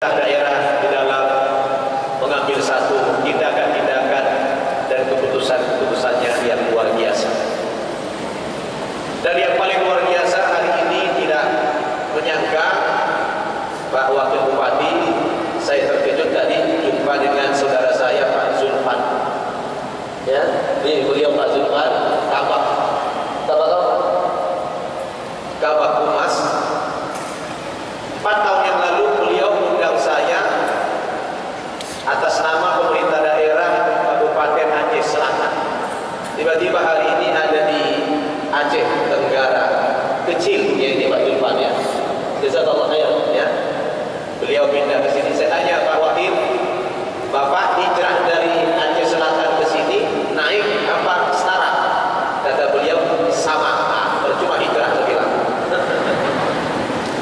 daerah di dalam mengambil satu tindakan-tindakan dan keputusan-keputusannya yang luar biasa. Dan yang paling luar biasa hari ini tidak menyangka Pak Wakil Bupati, saya terkejut tadi jumpa dengan saudara saya Pak Zulfan. Ya, ini beliau Pak Zulfan, Kabak Humas. 4 tahun yang lalu beliau undang saya atas nama pemerintah daerah Kabupaten Aceh Selatan. Tiba-tiba hari ini ada di Aceh Tenggara, kecil ya ini Pak Zulfan ya. Jazakallah khair ya. Beliau pindah ke sini. Saya tanya Pak Wakil, Bapak hijrah dari Aceh Selatan ke sini naik apa setara? Kata beliau sama. Percuma hijrah saya bilang.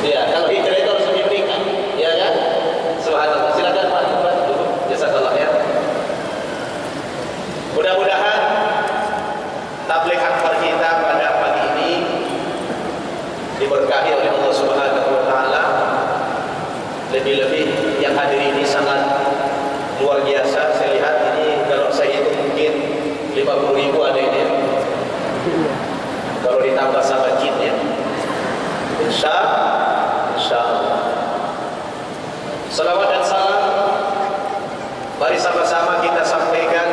Ya, kalau hijrah itu harus lebih meningkat, ya kan? Subhanallah. Silakan Pak Zulfan duduk. Jazakallah ya. Mudah-mudahan tabligh akbar kita pada pagi ini diberkahi oleh Allah Subhanahu wa taala. Lebih-lebih yang hadir ini sangat luar biasa. Saya lihat ini kalau saya itu mungkin 50.000 ada ini. Kalau ditambah sama jin ya. Insya Allah. Salawat dan salam mari sama-sama kita sampaikan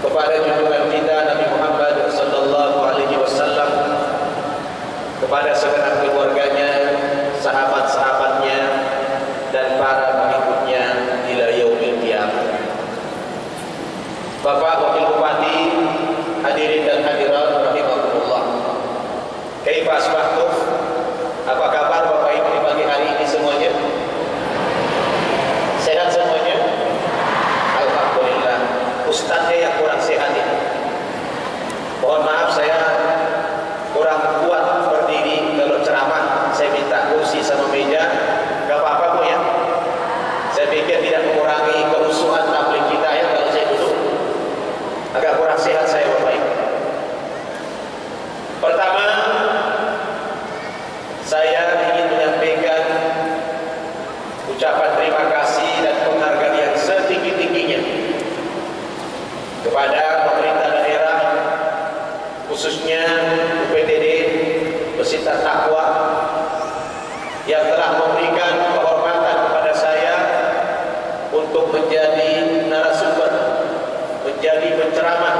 kepada junjungan kita Nabi Muhammad sallallahu alaihi wasallam, kepada segenap keluarganya, sahabat-sahabatnya dan para pengikutnya ila yaumil qiyamah. Bapak Wakil Bupati, hadirin dan hadirat rahimakumullah. Kaifa asbahtum? Apa kabar Bapak Ibu di pagi hari ini semuanya? Sehat semuanya? Alhamdulillah. Ustaznya yang kurang sehat ini. Mohon maaf saya kurang kuat berdiri kalau ceramah. Saya minta kursi sama meja. Gak apa-apa Bu ya. Saya pikir tidak mengurangi kehusuan tabligh kita ya kalau saya duduk. Agak kurang sehat saya Bapak Ibu. Pertama, saya ingin menyampaikan ucapan terima kasih dan penghargaan yang setinggi-tingginya kepada pemerintah daerah, khususnya UPTD Bersita Taqwa, yang telah memberikan kehormatan kepada saya untuk menjadi narasumber, menjadi penceramah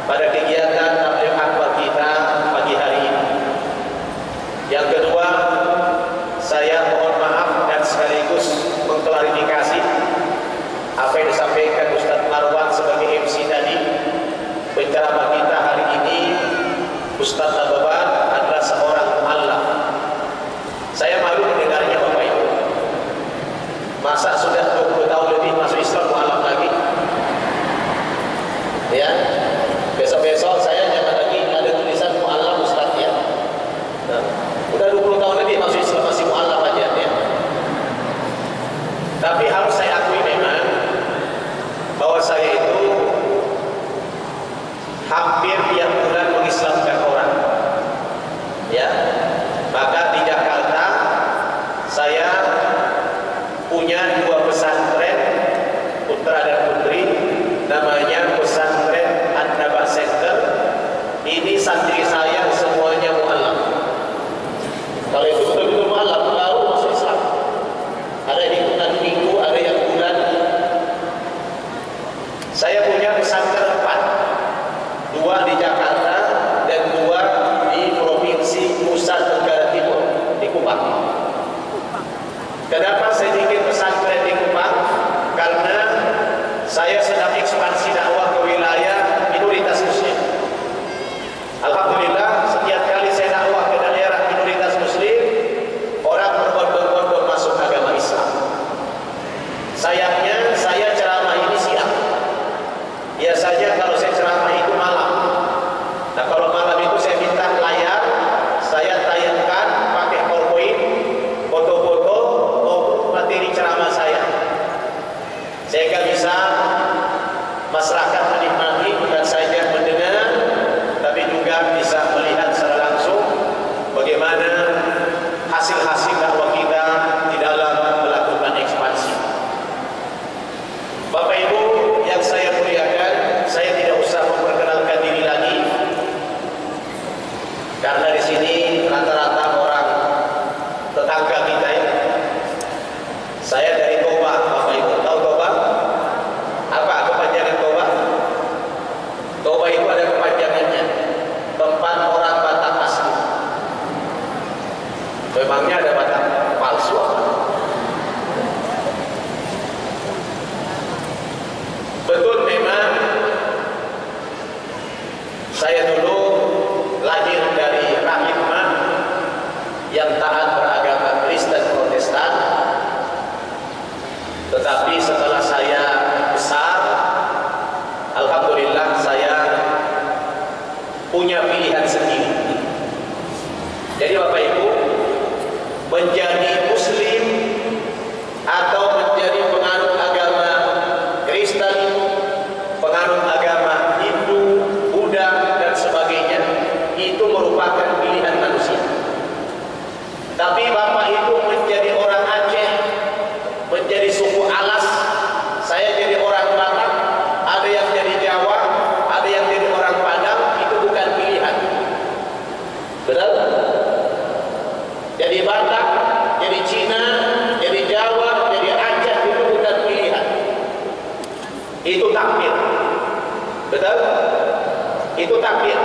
pada kegiatan tabligh akbar kita pagi hari ini. Yang kedua, saya mohon maaf dan sekaligus mengklarifikasi apa yang disampaikan Ustaz Marwan sebagai MC tadi. Penceramah kita hari ini Ustaz Nabawan adalah seorang mu'allaf. Saya malu mendengarnya Bapak Ibu. Masa sudah 20 tahun lebih masuk Islam mu'allaf lagi? Ya, besok-besok saya jangan lagi ada tulisan mu'allaf Ustaz ya. Nah, udah 20 tahun lebih masuk Islam masih mu'allaf aja ya. Tapi harus saya akui memang bahwa saya itu hampir tiap bulan mengislamkan orang. Ya. Maka di Jakarta saya punya 2 pesantren putra dan putri, namanya pesantren An-Naba Center. Ini santri saya semuanya mu'allaf. Kalau itu betul-betul mu'allaf baru masuk Islam. Ada hitungan minggu, ada yang bulan. Saya punya pesantren 4, 2 di Jakarta dan 2 di Provinsi Nusa Tenggara Timur di Kupang. Kenapa saya bikin pesantren di Kupang? Karena saya sedang ekspansi dakwah ke wilayah minoritas Muslim. Alhamdulillah, setiap kali saya dakwah ke daerah minoritas Muslim, orang berbondong-bondong masuk agama Islam. Sayangnya saya ceramah ini siang. Biasanya kalau saya ceramah itu malam. Nah kalau malam itu saya minta layar, saya tayangkan pakai PowerPoint, foto-foto maupun materi ceramah saya. Sehingga bisa punya pilihan sendiri. Jadi Bapak Ibu, menjadi Muslim atau menjadi penganut agama Kristen, penganut agama Hindu, Buddha dan sebagainya, itu merupakan pilihan manusia. Tapi Bapak Ibu menjadi orang Aceh, menjadi suku Alas, saya jadi orang Batak, ada yang jadi Jawa, ada yang jadi orang Padang, itu bukan pilihan. Betul? Jadi Batak, jadi Cina, jadi Jawa, jadi Aceh, itu bukan pilihan. Itu takdir. Betul? Itu takdir.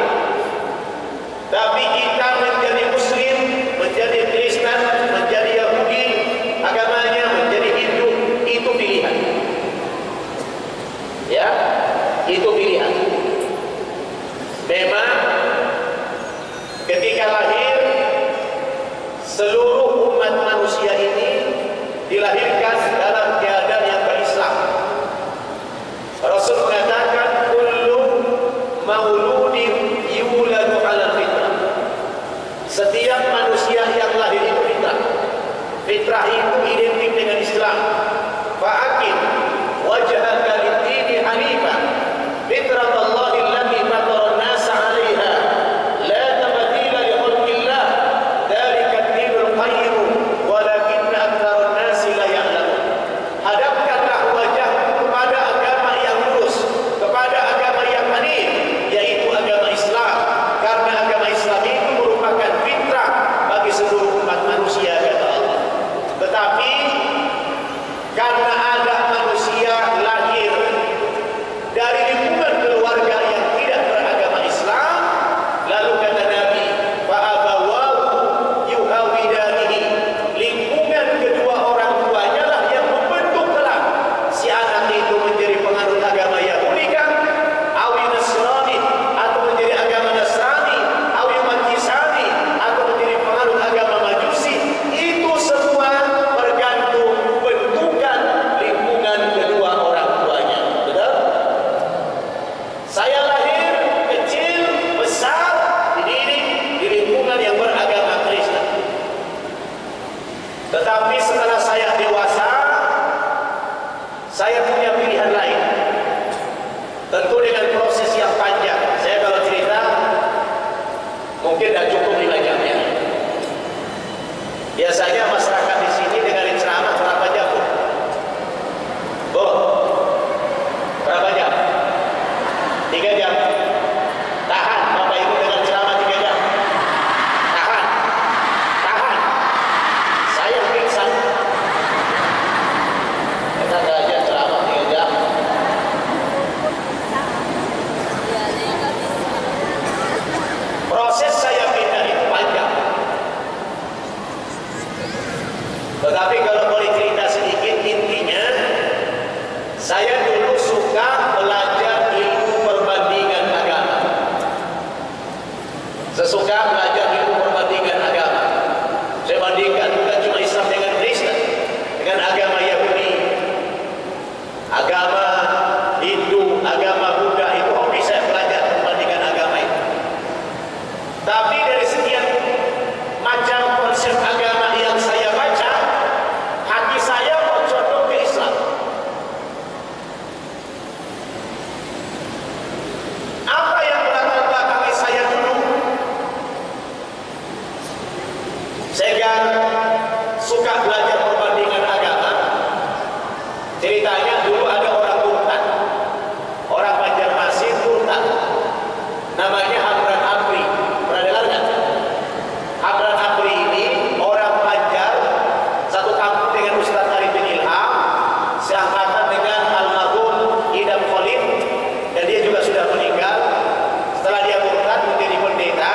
Tapi kita menjadi Muslim, menjadi Kristen, menjadi Yahudi, agamanya menjadi Hindu, itu pilihan. Ya, itu pilihan. Memang ketika lahir, seluruh umat manusia ini dilahirkan dalam keadaan yang berislam. Rasul mengatakan, kullu mauludin yuladu ala fitrah. Setiap manusia yang lahir itu fitrah. Fitrah itu identik dengan Islam. Fa'aqim wajhaka lid-dini hanifan fitratallahi allati fatara an-nasa 'alaiha la tabdila li khalqillah dzalika ad-dinul qayyim walakinna aktsara an-nasi la ya'lamun. Hadapkanlah wajah kepada agama yang lurus, kepada agama yang hanif, yaitu agama Islam, karena agama Islam itu merupakan fitrah bagi seluruh umat manusia, kata Allah. Tetapi karena ada manusia lahir dari lingkungan keluarga yang tidak beragama Islam, lalu kata Nabi, fa'abawahu yuhawidanihi, lingkungan kedua orang tuanya lah yang membentuk kelak si anak itu menjadi penganut agama Yahudi kan, awi Nasrani, atau menjadi agama Nasrani, awi Majusani, atau menjadi penganut agama Majusi. Itu semua bergantung bentukan lingkungan kedua orang tuanya. Betul? Saya lahir kecil, besar, dididik di lingkungan yang beragama Kristen. Tetapi setelah saya dewasa, saya punya pilihan lain. Tentu dengan proses yang panjang. Saya kalau cerita mungkin tidak cukup 5 jam ya. Biasanya masyarakat di sini dengerin ceramah berapa jam? Bu, berapa jam? 3 jam. Tahan, Bapak Ibu dengan ceramah 3 jam. Tahan, tahan. Saya pingsan. Kita nggak aja ceramah 3 jam. Proses saya pindah itu panjang. Tetapi kalau boleh cerita sedikit, intinya saya dulu suka belajar ilmu perbandingan agama. Sesuka belajar ilmu perbandingan agama. Saya bandingkan bukan cuma Islam dengan Kristen, dengan agama Yahudi, agama Hindu, agama Buddha, itu hobi saya belajar perbandingan agama itu. Tapi dari sekian macam konsep agama yang saya baca, hati saya mau condong ke Islam. Apa yang melatar belakangi saya dulu? Saya suka belajar perbandingan agama. Ceritanya dulu ada orang Turtan, orang Banjarmasin Turtan, namanya Hamran Apri. Pernah dengar nggak? Hamran Apri ini orang Banjar, satu kampung dengan Ustaz Arifin Ilham, seangkatan dengan almarhum Idam Khalid, dan dia juga sudah meninggal. Setelah dia murtad menjadi pendeta,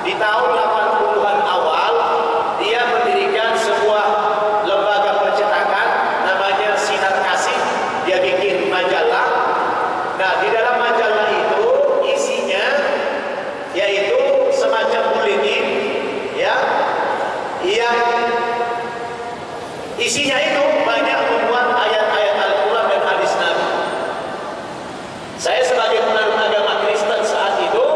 di tahun 80-an awal dia mendirikan sebuah lembaga percetakan namanya Sinar Kasih. Dia bikin majalah. Nah, di dalam majalah itu isinya yaitu semacam buletin, ya, yang isinya itu banyak memuat ayat-ayat Al-Quran dan hadis Nabi. Saya sebagai penganut agama Kristen saat itu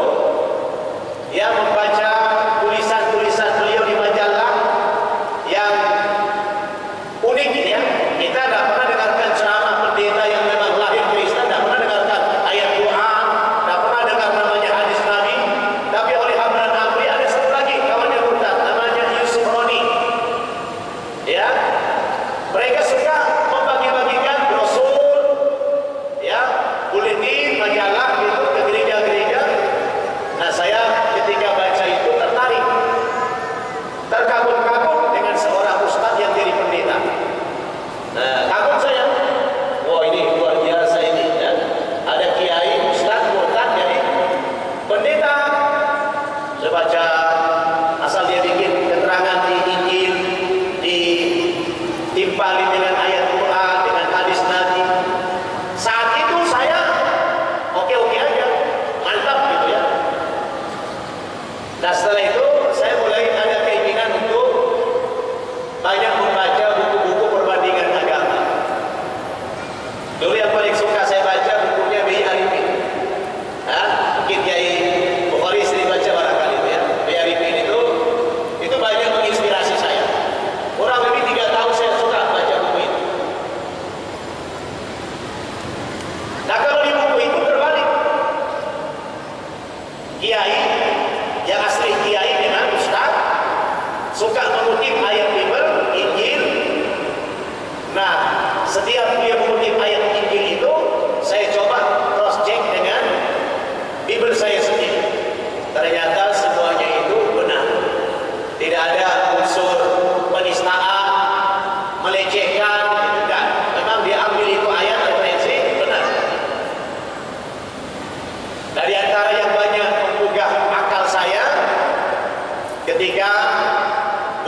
Sudah baca, asal dia bikin keterangan di Injil, ditimpali dengan ayat Quran, dengan hadis Nabi. Saat itu saya oke-oke aja, mantap gitu ya. Nah setelah itu saya mulai ada keinginan untuk banyak membaca buku-buku perbandingan agama. Dulu yang paling suka saya baca bukunya B.I. Arifin. Mungkin Kiai Bukhari sering baca barangkali itu ya. B.I. Arifin itu banyak menginspirasi saya. Kurang lebih 3 tahun saya suka baca buku itu. Nah kalau di buku itu terbalik, Kiai yang asli Kiai dengan Ustaz suka mengutip ayat Bible, Injil. Nah setiap dia mengutip ayat Injil itu, saya coba cross check dengan Bible saya sendiri. Ternyata semuanya itu benar. Tidak ada unsur penistaan, melecehkan, tidak. Memang dia ambil itu ayat referensi benar. Dari antara yang banyak menggugah akal saya, ketika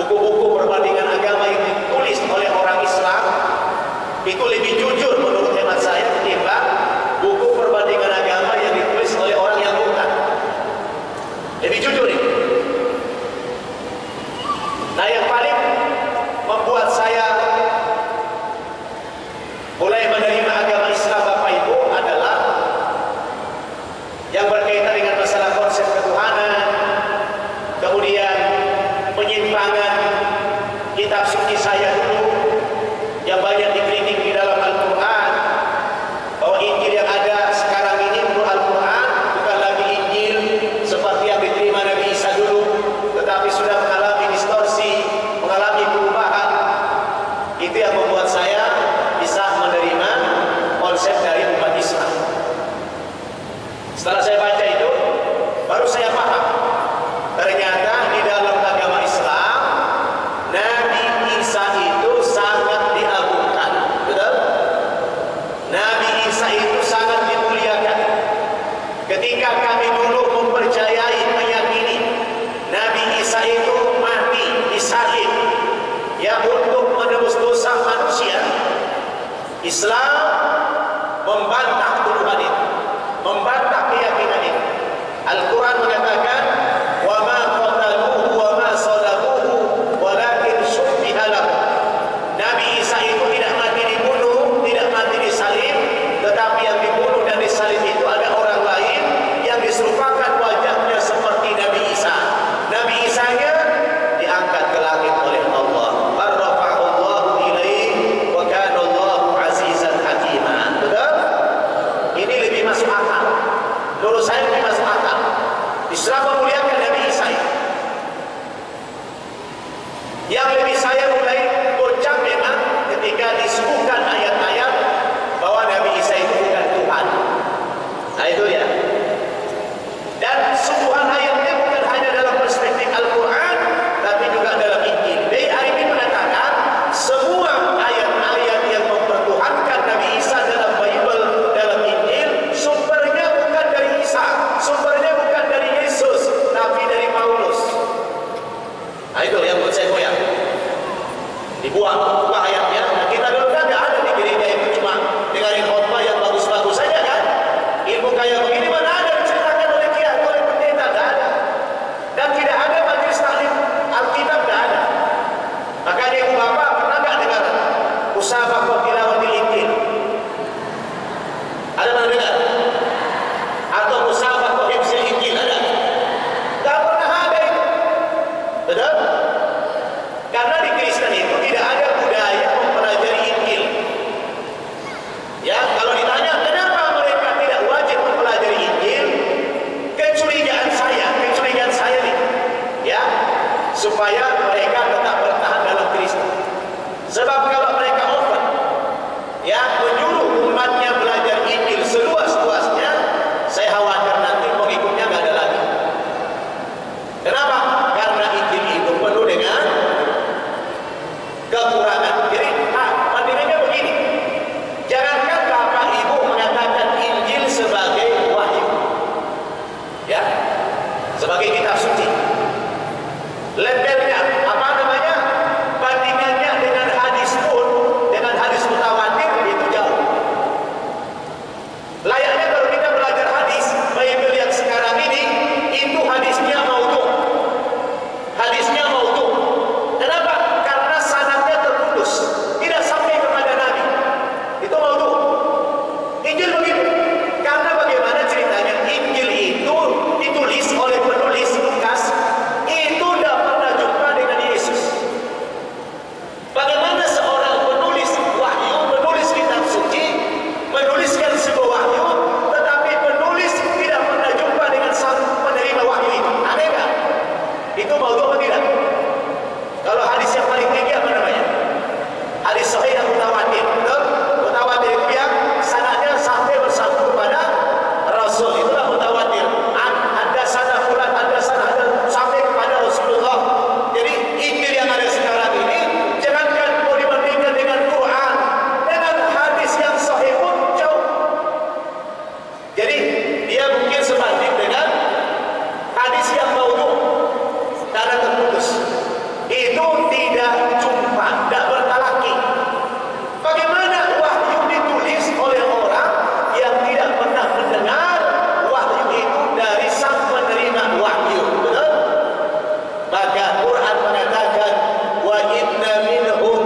buku-buku perbandingan agama yang ditulis oleh orang Islam itu lebih jujur menurut hemat saya ketimbang buku perbandingan agama yang ditulis oleh orang yang bukan. Lebih jujur ini. Nah yang paling membuat saya mulai menerima agama Islam Bapak Ibu adalah yang berkaitan dengan masalah konsep ketuhanan, kemudian penyimpangan kitab suci saya dulu yang banyak dikritik di dalam Al-Quran, bahwa Injil yang ada sekarang ini menurut Al-Quran bukan lagi Injil seperti yang diterima Nabi Isa dulu, tetapi sudah mengalami distorsi, mengalami perubahan. Itu yang membuat saya bisa menerima konsep dari umat Islam. Setelah saya baca itu, baru saya paham ternyata di dalam agama Islam Nabi Isa itu sangat diagungkan, betul? Nabi Isa itu sangat dimuliakan. Ketika kami dulu mempercayai, meyakini Nabi Isa itu mati disalib ya untuk menebus dosa manusia, Islam membantah tuduhan itu, membantah keyakinan itu. Al-Quran mengatakan wa ma qataluhu wa ma salabuhu walakin syubbiha lahu. Nabi Isa itu tidak mati dibunuh, tidak mati disalib, tetapi yang dibunuh dan disalib itu ada orang lain yang diserupakan wajahnya seperti Nabi Isa. Nabi Isanya diangkat ke langit oleh Allah. Ar-rafa'u Allahu ilaihi wa kana Allahu azizan hakima. Betul? Ini lebih masuk akal. Menurut saya lebih masuk akal. Islam memuliakan Nabi Isa. Yang lebih saya mulai goncang memang ketika disuguhkan ayat-ayat bahwa Nabi Isa itu bukan Tuhan. Nah itu ya. Dan suguhan ayatnya bukan hanya dalam perspektif Al-Quran, tapi juga dalam Injil. B.I. Arifin mengatakan semua ayat-ayat yang mempertuhankan Nabi Isa dalam Bible, dalam Injil, sumbernya bukan dari Isa, sumbernya bukan dari Yesus, tapi dari Paulus. Nah itu yang buat saya goyang. Dibuang ayatnya. Nah, kita dulu kan tidak ada di gereja itu, cuma dengarin khotbah yang bagus-bagus saja kan. Ilmu kayak begini mana ada diceritakan oleh kiai, oleh pendeta, tidak ada. Dan tidak ada majelis taklim Alkitab, tidak ada. Makanya ibu bapak pernah nggak dengar musabaqah tilawatil Injil? Ada pernah dengar? Atau musabaqah hifdzil Injil ada? Tidak pernah ada itu. Betul? Karena di Kristen itu tidak ada budaya mempelajari Injil. Ya, kalau ditanya kenapa mereka tidak wajib mempelajari Injil, kecurigaan saya nih, ya, supaya mereka tetap bertahan dalam Kristen. Sebab kalau mereka open, ya, menyuruh umatnya belajar Injil seluas-luasnya, saya khawatir nanti pengikutnya nggak ada lagi. Kenapa? Karena Injil itu penuh dengan kekurangan. Jadi mandirinya begini, jangankan Bapak Ibu mengatakan Injil sebagai wahyu, ya, sebagai kitab suci. Levelnya apa namanya? Bandingannya dengan hadis pun, dengan hadis mutawatir itu jauh. Layaknya kalau kita belajar hadis, Bible yang sekarang ini itu hadisnya maudhu. Hadisnya maudhu. Kenapa? Karena sanadnya terputus, tidak sampai kepada Nabi. Itu maudhu. Injil begitu. Karena bagaimana ceritanya? Injil itu ditulis oleh penulis Lukas, itu tidak pernah jumpa dengan Yesus. Bagaimana seorang penulis wahyu, menulis kitab suci, menuliskan sebuah wahyu, tetapi penulis tidak pernah jumpa dengan sang penerima wahyu itu? Aneh nggak? Itu maudhu apa tidak? Kalau hadis yang paling tinggi apa namanya? Hadis sahih dan mutawatir. Betul? Mutawatir itu yang sanadnya sampai bersambung kepada Rasul, itulah mutawatir. Ada sanad fulan, ada sanad sampai kepada Rasulullah. Jadi Injil yang ada sekarang ini jangankan mau dibandingkan dengan Quran, dengan hadis yang sahih pun jauh. Jadi dia mungkin sebanding dengan hadis yang maudhu karena terputus. Itu tidak jumpa, tidak bertalaki. Bagaimana wahyu ditulis oleh orang yang tidak pernah mendengar wahyu itu dari sang penerima wahyu? Betul? Maka Quran mengatakan, wa inna minhum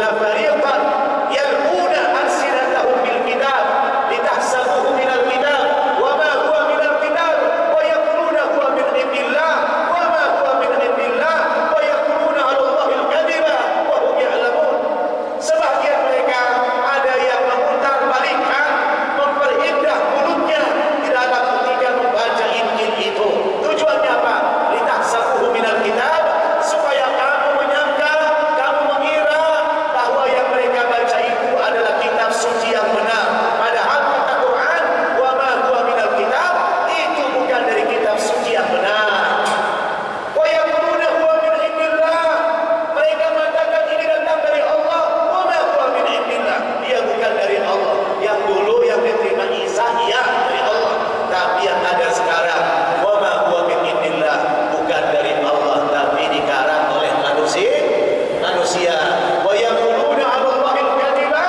la fariqan yalquna alsinatahum bil kitab litahsabuhu minal kitab wa ma huwa minal kitab wa yaquluna huwa min indillah wa ma huwa min indillah wa yaquluna 'ala Allahi al-kadhiba wa hum ya'lamun. Sebagian mereka ada yang memutarbalikkan, memperindah mulutnya di dalam ketika membaca Injil itu. Tujuannya apa? Litahsabuhu minal kitab, supaya kamu menyangka, kamu mengira bahwa yang mereka baca itu adalah kitab suci yang benar. Padahal kata Quran, wa ma huwa minal kitab, itu bukan dari kitab suci yang benar. Wa yaquluna huwa min indillah, mereka mengatakan ini datang dari Allah. Wa ma huwa min indillah, dia bukan dari Allah. Yang dulu yang diterima Isa, iya dari Allah. Tapi yang ada sekarang, wa ma huwa min indillah, bukan dari Allah, tapi dikarang oleh manusia. Wa yaquluna 'ala Allahi al-kadhiba,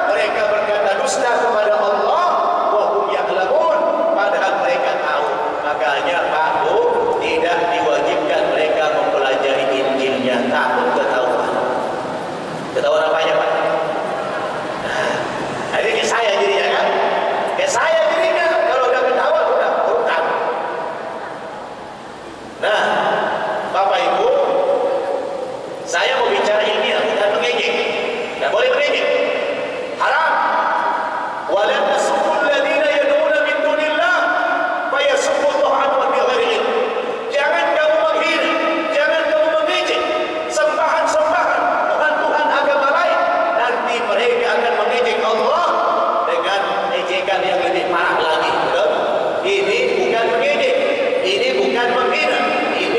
mereka berkata dusta kepada Allah. Wa hum ya'lamun, padahal mereka tahu. Makanya Pak Bu, tidak diwajibkan mereka mempelajari Injilnya, takut ketahuan. Ketahuan apanya Pak? Nah, ini kayak saya jadinya kan? Kayak saya jadinya, kalau udah ketahuan udah urutan. Nah, Bapak Ibu, saya mau bicara ilmiah, bukan mengejek. Tidak boleh mengejek, haram. Wala tasubul ladina yad'una min dunillah fayasubullah adwan bighairi ilm. Jangan kamu menghina, jangan kamu mengejek sembahan-sembahan Tuhan-Tuhan agama lain. Nanti mereka akan mengejek Allah dengan ejekan yang lebih parah lagi. Betul? Ini bukan mengejek, ini bukan menghina, ini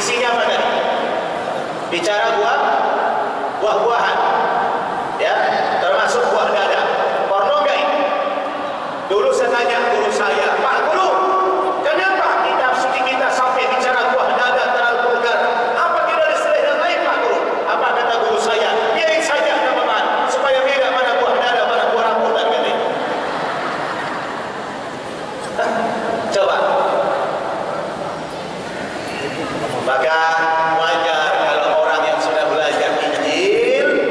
Isinya apa tadi? Bicara buah-buahan, ya, termasuk buah dada. Porno enggak ini? Dulu saya tanya guru saya, Pak Guru, kenapa studi kita sampai bicara buah dada terlalu vulgar? Apa tidak ada istilah yang lain, Pak Guru? Apa kata guru saya? Biarin saja teman-teman, supaya beda mana buah dada, mana buah rambutan, katanya. Coba. Maka wajar kalau orang yang sudah belajar Injil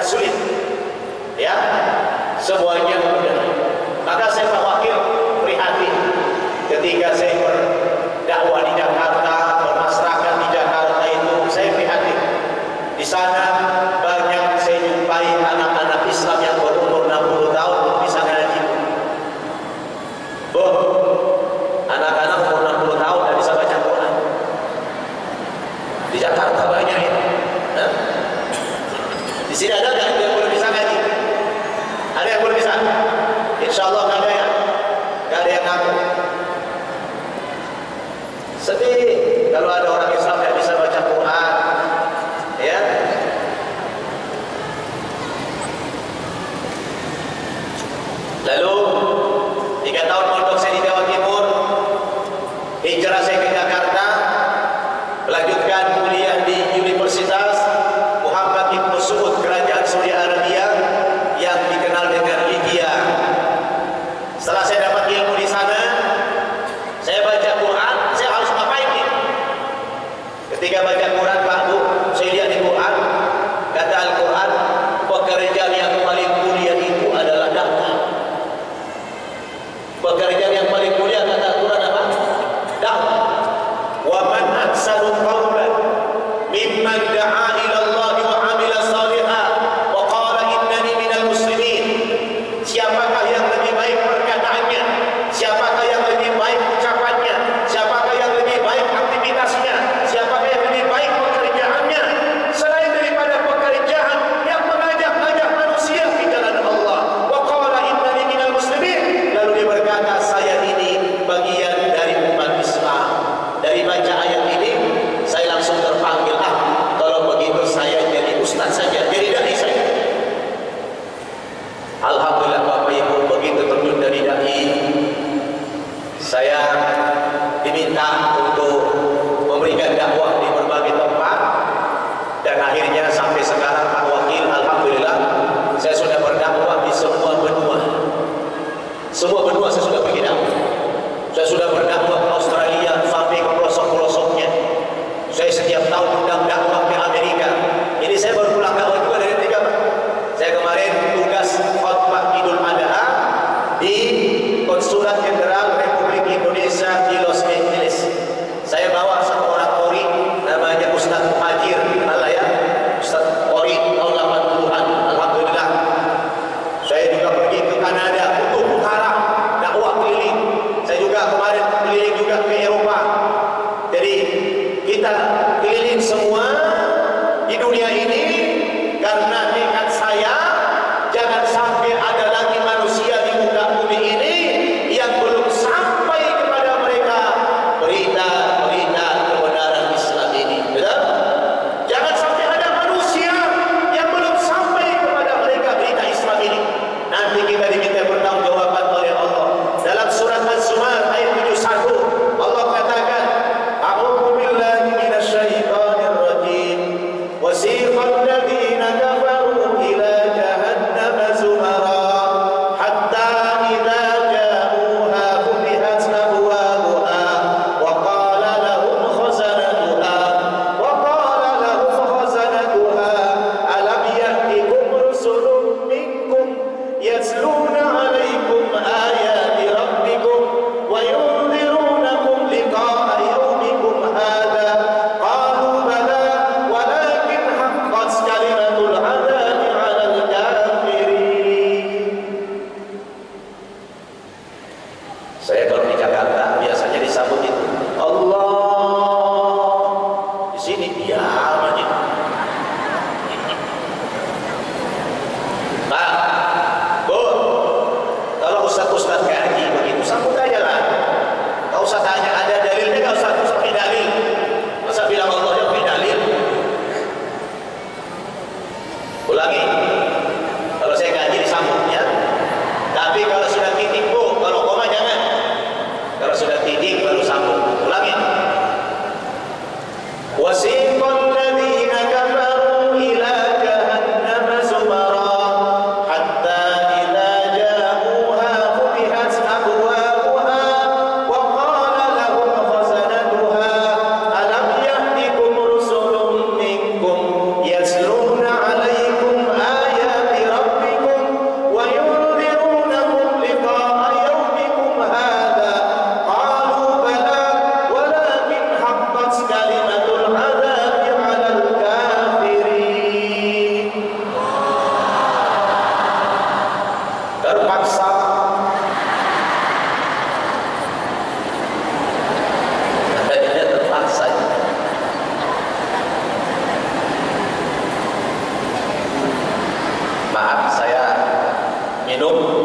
sulit. Ya, semuanya mudah. Maka saya Pak Wakil prihatin ketika saya berdakwah di Jakarta, bermasyarakat di Jakarta itu, saya prihatin. Di sana banyak saya jumpai anak-anak Islam yang berumur 60 tahun bisa ngaji. Anak-anak umur 60 tahun dan bisa baca Quran. Di Jakarta banyak ini. Di sini ada nggak yang belum bisa ngaji? Ada yang belum bisa? Insya Allah nggak ada ya. Nggak ada yang ngaku. Sedih kalau ada orang Islam yang bisa baca Quran, ya. Lalu 3 tahun pondok saya di Jawa Timur, hijrah saya ke Jakarta, melanjutkan kuliah di Universitas Muhammad Ibn Saud Kerajaan Saudi Arabia yang dikenal dengan Libya. Setelah saya dapat ilmu di sana, saya baca Quran, saya harus ngapain nih? Ketika baca Quran, Pak Bu, saya lihat di Quran, kata Al-Quran, pekerjaan yang paling mulia itu adalah dakwah. Pekerjaan yang paling mulia kata Al-Quran apa? Dakwah. Wa man ahsanu qawlan mimman da'a ila Allah wa 'amila shalihan wa qala Maaf saya minum